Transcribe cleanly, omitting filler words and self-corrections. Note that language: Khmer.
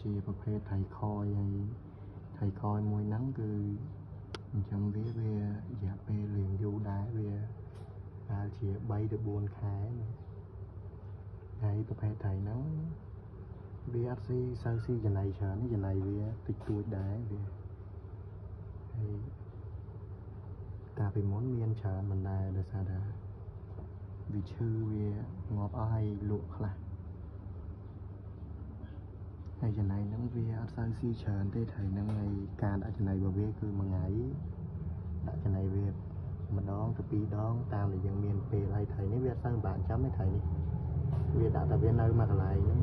ជាប្រភេទថៃខយហើយថៃខយមួយហ្នឹងគឺអញ្ចឹងវារយៈពេលរៀងយូរដែរវាតែជា3ទៅ4ខែហើយប្រភេទថៃហ្នឹងវាអត់សូវស៊ីចំណីច្រើននេះចំណីវាតិចតួចដែរវាហើយកាលពីមុនមានច្រើនមិនដែរដោយសារតែវាឈឺវាងាប់អស់ហើយលក់ខ្លះហើយចំណីហ្នឹងវាអត់សូវស៊ីច្រើនទេថៃហ្នឹងហើយការដាក់ចំណីរបស់វាគឺមួយថ្ងៃដាក់ចំណីវាម្ដងទៅ2ដងតាមដែលយើងមានពេលហើយថៃនេះវាអត់សូវបាក់ចាំទេថៃនេះវាដាក់តែវានៅមួយកន្លែងហ្នឹង